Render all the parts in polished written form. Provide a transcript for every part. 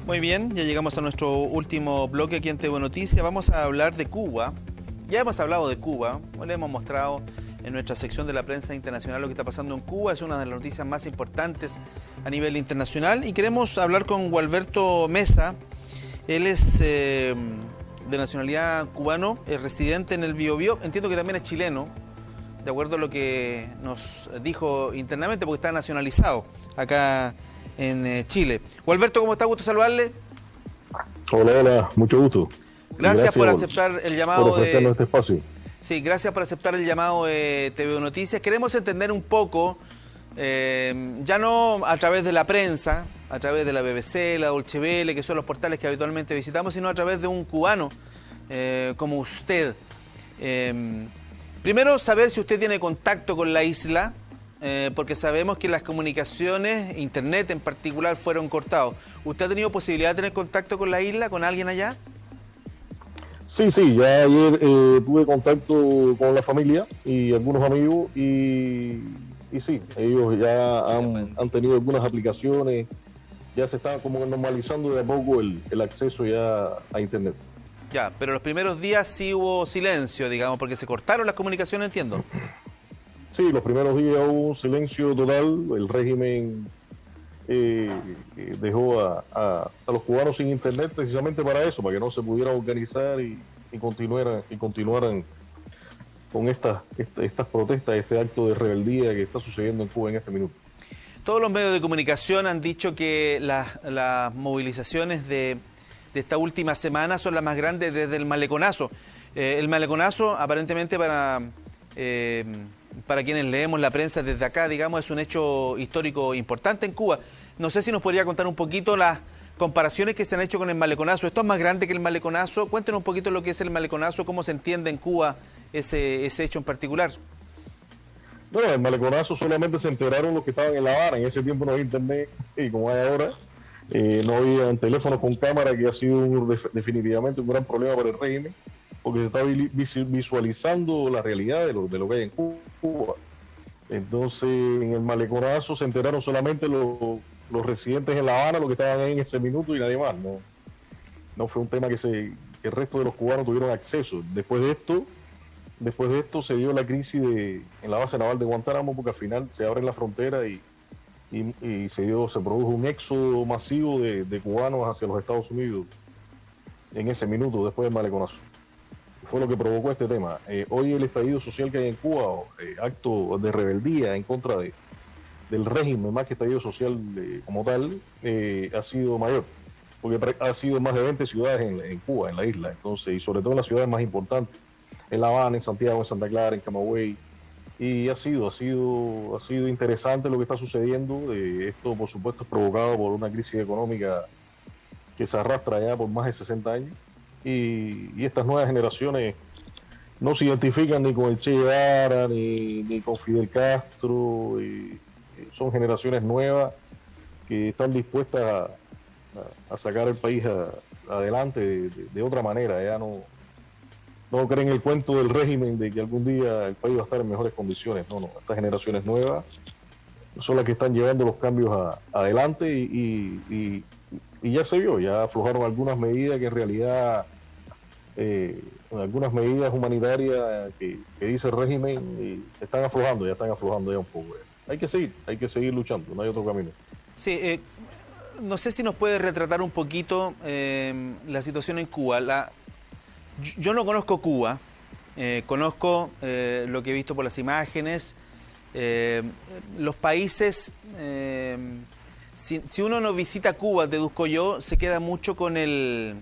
Muy bien, ya llegamos a nuestro último bloque aquí en TV Noticias. Vamos a hablar de Cuba. Ya hemos hablado de Cuba, le hemos mostrado en nuestra sección de la prensa internacional lo que está pasando en Cuba. Es una de las noticias más importantes a nivel internacional y queremos hablar con Gualberto Mesa. Él es de nacionalidad cubano, es residente en el Biobío. Entiendo que también es chileno, de acuerdo a lo que nos dijo internamente, porque está nacionalizado acá en Chile. Gualberto, ¿cómo está? Gusto saludarle. Hola, hola, mucho gusto. Gracias por aceptar el llamado por ofrecernos este espacio. Sí, gracias por aceptar el llamado de TV Noticias. Queremos entender un poco, ya no a través de la prensa, a través de la BBC, la Deutsche Welle, que son los portales que habitualmente visitamos, sino a través de un cubano como usted. Primero, saber si usted tiene contacto con la isla, porque sabemos que las comunicaciones, internet en particular, fueron cortados. ¿Usted ha tenido posibilidad de tener contacto con la isla, con alguien allá? Sí, ya ayer tuve contacto con la familia y algunos amigos y sí, ellos ya han tenido algunas aplicaciones, ya se está como normalizando de a poco el acceso ya a internet. Ya, pero los primeros días sí hubo silencio, digamos, porque se cortaron las comunicaciones, entiendo. Sí, los primeros días hubo un silencio total, el régimen dejó a los cubanos sin internet precisamente para eso, para que no se pudieran organizar y continuaran con estas protestas, este acto de rebeldía que está sucediendo en Cuba en este minuto. Todos los medios de comunicación han dicho que las movilizaciones de esta última semana son las más grandes desde el Maleconazo. El Maleconazo, aparentemente para quienes leemos la prensa desde acá, digamos, es un hecho histórico importante en Cuba. No sé si nos podría contar un poquito las comparaciones que se han hecho con el Maleconazo. ¿Esto es más grande que el Maleconazo? Cuéntenos un poquito lo que es el Maleconazo, cómo se entiende en Cuba ese hecho en particular. Bueno, el Maleconazo solamente se enteraron los que estaban en La Habana. En ese tiempo no había internet y como hay ahora, no había teléfonos con cámara, que ha sido definitivamente un gran problema para el régimen, porque se está visualizando la realidad de lo que hay en Cuba. Entonces, en el Maleconazo se enteraron solamente los residentes en La Habana, los que estaban ahí en ese minuto y nadie más. No fue un tema que el resto de los cubanos tuvieron acceso. Después de esto se dio la crisis en la base naval de Guantánamo, porque al final se abre la frontera y se produjo un éxodo masivo de cubanos hacia los Estados Unidos en ese minuto después del Maleconazo. Fue lo que provocó este tema. Hoy el estallido social que hay en Cuba, acto de rebeldía en contra del régimen, más que estallido social como tal, ha sido mayor, porque ha sido más de 20 ciudades en Cuba, en la isla, entonces, y sobre todo en las ciudades más importantes, en La Habana, en Santiago, en Santa Clara, en Camagüey, y ha sido interesante lo que está sucediendo. Esto, por supuesto, es provocado por una crisis económica que se arrastra ya por más de 60 años, y estas nuevas generaciones no se identifican ni con el Che Guevara ni con Fidel Castro. Son generaciones nuevas que están dispuestas a sacar el país adelante de otra manera. Ya no creen el cuento del régimen de que algún día el país va a estar en mejores condiciones. No, estas generaciones nuevas son las que están llevando los cambios adelante y ya se vio, ya aflojaron algunas medidas que en realidad, algunas medidas humanitarias que dice el régimen, y ya están aflojando ya un poco. Hay que seguir luchando, no hay otro camino. Sí, no sé si nos puede retratar un poquito la situación en Cuba. Yo no conozco Cuba, conozco lo que he visto por las imágenes. Los países, si uno no visita Cuba, deduzco yo, se queda mucho con el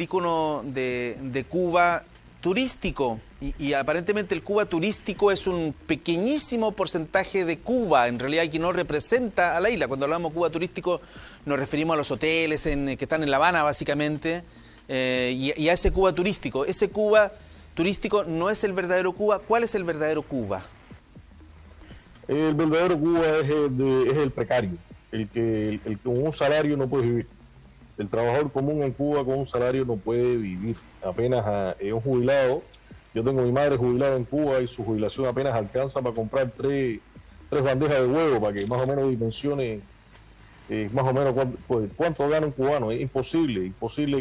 ícono de Cuba turístico. Y aparentemente el Cuba turístico es un pequeñísimo porcentaje de Cuba, en realidad, que no representa a la isla. Cuando hablamos de Cuba turístico nos referimos a los hoteles que están en La Habana, básicamente, y a ese Cuba turístico. Ese Cuba turístico no es el verdadero Cuba. ¿Cuál es el verdadero Cuba? El verdadero Cuba es el precario, el que con un salario no puede vivir. El trabajador común en Cuba con un salario no puede vivir. Apenas un jubilado. Yo tengo a mi madre jubilada en Cuba y su jubilación apenas alcanza para comprar tres bandejas de huevo, para que más o menos dimensione más o menos cuánto gana un cubano. Es imposible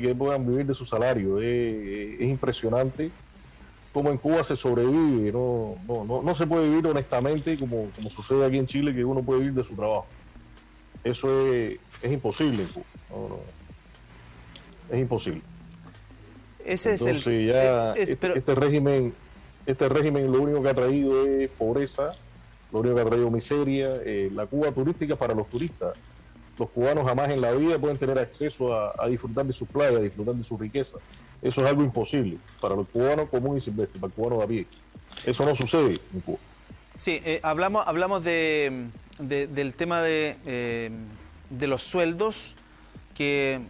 que puedan vivir de su salario. Es impresionante cómo en Cuba se sobrevive. No se puede vivir honestamente como sucede aquí en Chile, que uno puede vivir de su trabajo. Eso es imposible en Cuba. Es imposible. Ese Entonces es el... ya este régimen lo único que ha traído es pobreza, lo único que ha traído miseria. La Cuba turística para los turistas. Los cubanos jamás en la vida pueden tener acceso a disfrutar de sus playas, a disfrutar de su riqueza. Eso es algo imposible para los cubanos común y silvestre, para el cubano de a pie. Eso no sucede en Cuba. Sí, hablamos del tema de los sueldos que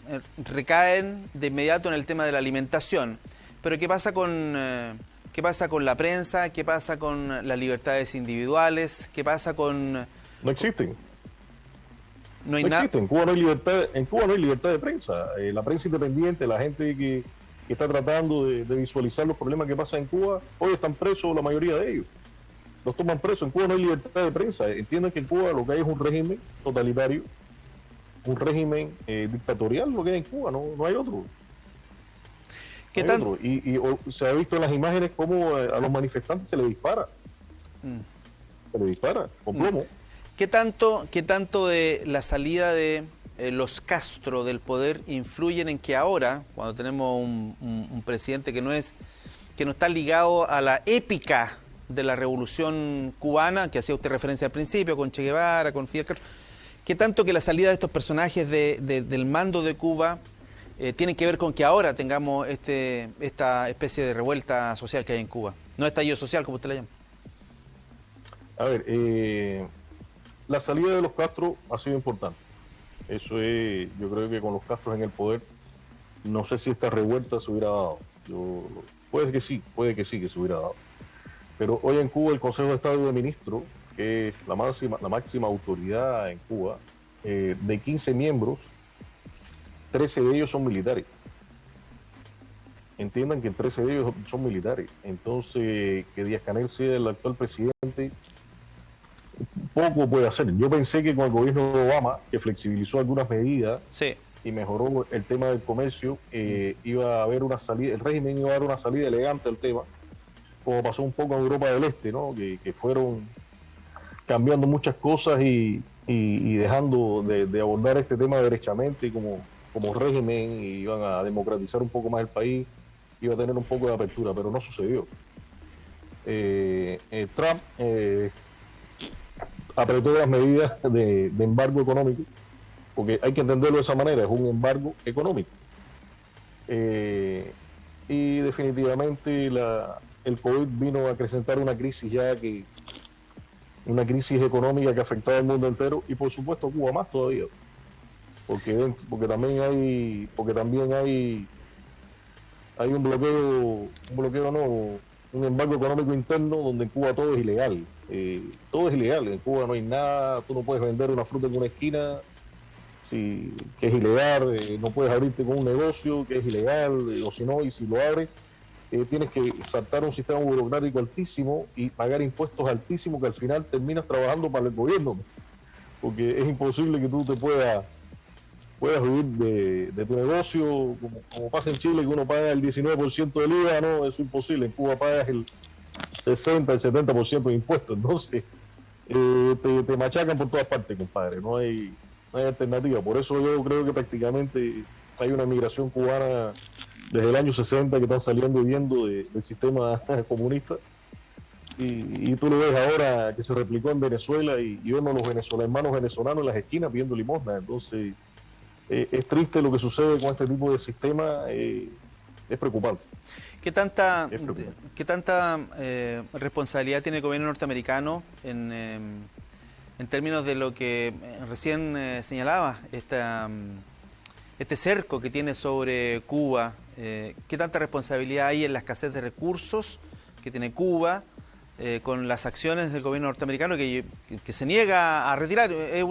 recaen de inmediato en el tema de la alimentación. Pero ¿qué pasa con la prensa? ¿Qué pasa con las libertades individuales? ¿Qué pasa con...? No existen. No hay nada. En Cuba no hay libertad de prensa. La prensa independiente, la gente que está tratando de visualizar los problemas que pasan en Cuba, hoy están presos la mayoría de ellos. Los toman presos. En Cuba no hay libertad de prensa. Entienden que en Cuba lo que hay es un régimen totalitario, un régimen dictatorial, lo que hay en Cuba, no hay otro. ¿Qué tal? Y se ha visto en las imágenes cómo a los manifestantes se les dispara. Se les dispara con plomo. ¿Qué tanto de la salida de los Castro del poder influyen en que ahora, cuando tenemos un presidente que no está ligado a la épica de la revolución cubana, que hacía usted referencia al principio, con Che Guevara, con Fidel Castro, qué tanto que la salida de estos personajes del mando de Cuba tiene que ver con que ahora tengamos esta especie de revuelta social que hay en Cuba? No estallido social, como usted la llama. A ver, la salida de los Castro ha sido importante. Eso es, yo creo que con los Castros en el poder, no sé si esta revuelta se hubiera dado. Puede que sí que se hubiera dado. Pero hoy en Cuba el Consejo de Estado de Ministros, que es la máxima autoridad en Cuba, de 15 miembros, 13 de ellos son militares. Entiendan que 13 de ellos son militares. Entonces, que Díaz-Canel sea el actual presidente, poco puede hacer. Yo pensé que con el gobierno de Obama, que flexibilizó algunas medidas y mejoró el tema del comercio, iba a haber una salida, el régimen iba a dar una salida elegante al tema, como pasó un poco en Europa del Este, ¿no? Que fueron cambiando muchas cosas y dejando de abordar este tema derechamente como régimen, y iban a democratizar un poco más el país, iba a tener un poco de apertura, pero no sucedió. Trump apretó las medidas de embargo económico, porque hay que entenderlo de esa manera, es un embargo económico. Y definitivamente el COVID vino a acrecentar una crisis una crisis económica que afectaba al mundo entero, y por supuesto Cuba más todavía, porque también hay un embargo económico interno donde en Cuba todo es ilegal. Todo es ilegal. En Cuba no hay nada, tú no puedes vender una fruta en una esquina que es ilegal, no puedes abrirte con un negocio que es ilegal, o si lo abres, tienes que saltar un sistema burocrático altísimo y pagar impuestos altísimos, que al final terminas trabajando para el gobierno, porque es imposible que tú te puedas vivir de tu negocio, como pasa en Chile, que uno paga el 19% del IVA. No, eso es imposible. En Cuba pagas el 60, el 70% de impuestos. Entonces, te machacan por todas partes, compadre. No hay alternativa. Por eso yo creo que prácticamente hay una migración cubana desde el año 60 que están saliendo y viendo del sistema comunista. Y tú lo ves ahora que se replicó en Venezuela, y vemos a los hermanos venezolanos en las esquinas pidiendo limosna. Entonces, es triste lo que sucede con este tipo de sistema, es preocupante. ¿Qué tanta responsabilidad tiene el gobierno norteamericano en términos de lo que recién señalaba, este cerco que tiene sobre Cuba? ¿Qué tanta responsabilidad hay en la escasez de recursos que tiene Cuba con las acciones del gobierno norteamericano que se niega a retirar? Es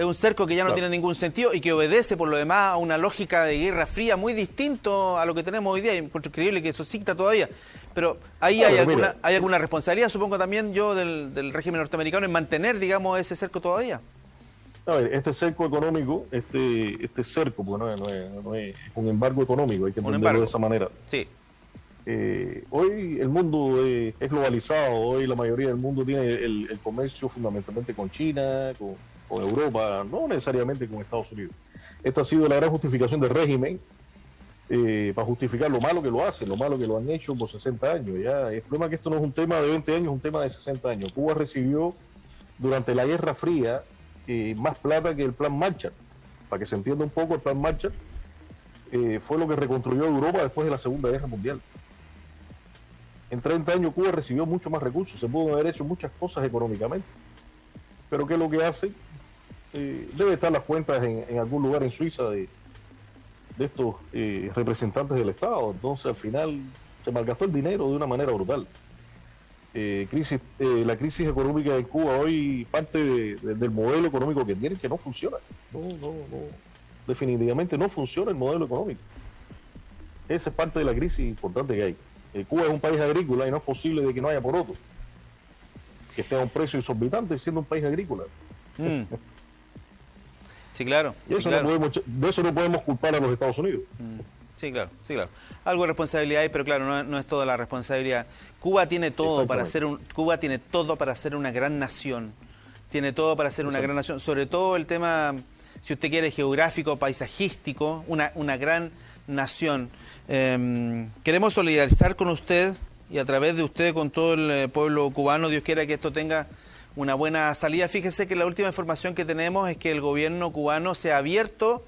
un cerco que ya no tiene ningún sentido y que obedece por lo demás a una lógica de guerra fría muy distinto a lo que tenemos hoy día. Y encuentro increíble que eso exista todavía. Pero ahí hay alguna responsabilidad, supongo también yo, del régimen norteamericano en mantener, digamos, ese cerco todavía. A ver, este cerco económico, este cerco, pues no es un embargo económico, hay que entenderlo de esa manera. Sí. Hoy el mundo es globalizado, hoy la mayoría del mundo tiene el comercio fundamentalmente con China, con Europa, no necesariamente con Estados Unidos. Esta ha sido la gran justificación del régimen para justificar lo malo que lo hacen, lo malo que lo han hecho por 60 años. Ya. El problema es que esto no es un tema de 20 años, es un tema de 60 años. Cuba recibió durante la Guerra Fría más plata que el Plan Marshall. Para que se entienda un poco, el Plan Marshall fue lo que reconstruyó Europa después de la Segunda Guerra Mundial. En 30 años Cuba recibió mucho más recursos, se pudo haber hecho muchas cosas económicamente. Pero ¿qué es lo que hace? Debe estar las cuentas en algún lugar en Suiza de estos representantes del Estado. Entonces al final se malgastó el dinero de una manera brutal. La crisis económica de Cuba hoy parte del modelo económico que tiene, que no funciona. No, definitivamente no funciona el modelo económico. Esa es parte de la crisis importante que hay. Cuba es un país agrícola y no es posible de que no haya porotos, que esté a un precio exorbitante siendo un país agrícola. Sí, claro. Y eso sí, claro. de eso no podemos culpar a los Estados Unidos. Sí, claro, sí, claro. Algo de responsabilidad hay, pero claro, no es toda la responsabilidad. Cuba tiene todo para ser Cuba tiene todo para ser una gran nación. Tiene todo para ser una gran nación. Sobre todo el tema, si usted quiere, geográfico, paisajístico, una gran nación. Queremos solidarizar con usted y a través de usted con todo el pueblo cubano. Dios quiera que esto tenga una buena salida. Fíjese que la última información que tenemos es que el gobierno cubano se ha abierto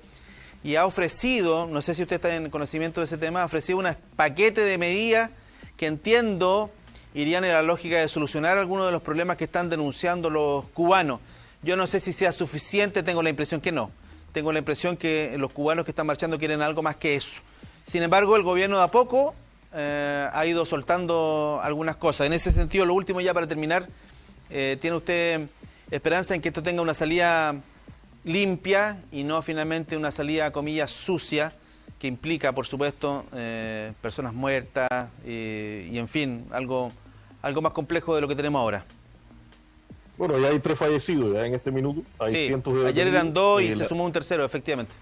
y ha ofrecido, no sé si usted está en conocimiento de ese tema, ha ofrecido un paquete de medidas que entiendo irían en la lógica de solucionar algunos de los problemas que están denunciando los cubanos. Yo no sé si sea suficiente, tengo la impresión que no. Tengo la impresión que los cubanos que están marchando quieren algo más que eso. Sin embargo, el gobierno de a poco ha ido soltando algunas cosas. En ese sentido, lo último ya para terminar, ¿tiene usted esperanza en que esto tenga una salida limpia y no finalmente una salida, comillas, sucia, que implica, por supuesto, personas muertas y en fin, algo más complejo de lo que tenemos ahora? Bueno, ya hay 3 fallecidos ya en este minuto. Hay cientos de ayer eran 2 y se sumó un tercero, efectivamente.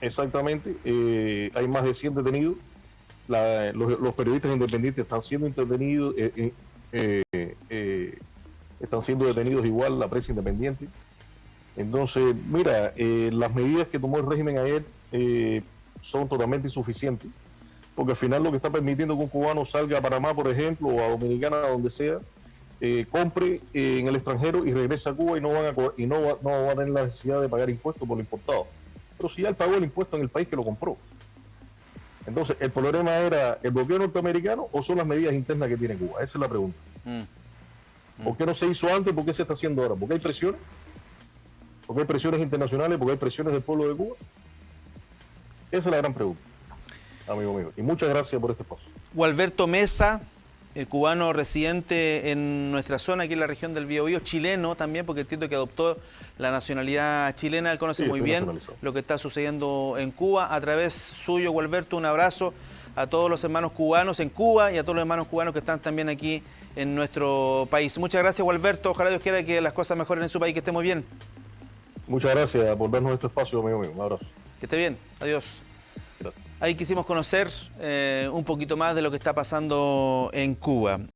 Exactamente. Hay más de 100 detenidos. Los periodistas independientes están siendo intervenidos, están siendo detenidos igual la prensa independiente. Entonces, mira, las medidas que tomó el régimen ayer son totalmente insuficientes, porque al final lo que está permitiendo que un cubano salga a Panamá, por ejemplo, o a Dominicana, donde sea, compre en el extranjero y regrese a Cuba y no va a tener la necesidad de pagar impuestos por lo importado. Pero si ya él pagó el impuesto en el país que lo compró. Entonces, ¿el problema era el bloqueo norteamericano o son las medidas internas que tiene Cuba? Esa es la pregunta. ¿Por qué no se hizo antes? ¿Por qué se está haciendo ahora? ¿Porque hay presiones? ¿Porque hay presiones internacionales? ¿Porque hay presiones del pueblo de Cuba? Esa es la gran pregunta, amigo mío. Y muchas gracias por este espacio. Gualberto Mesa, cubano residente en nuestra zona, aquí en la región del Biobío, chileno también, porque entiendo que adoptó la nacionalidad chilena. Él conoce muy bien lo que está sucediendo en Cuba. A través suyo, Gualberto, un abrazo a todos los hermanos cubanos en Cuba y a todos los hermanos cubanos que están también aquí en nuestro país. Muchas gracias, Gualberto. Ojalá Dios quiera que las cosas mejoren en su país, que esté muy bien. Muchas gracias por darnos este espacio, amigo mío. Un abrazo. Que esté bien. Adiós. Gracias. Ahí quisimos conocer un poquito más de lo que está pasando en Cuba.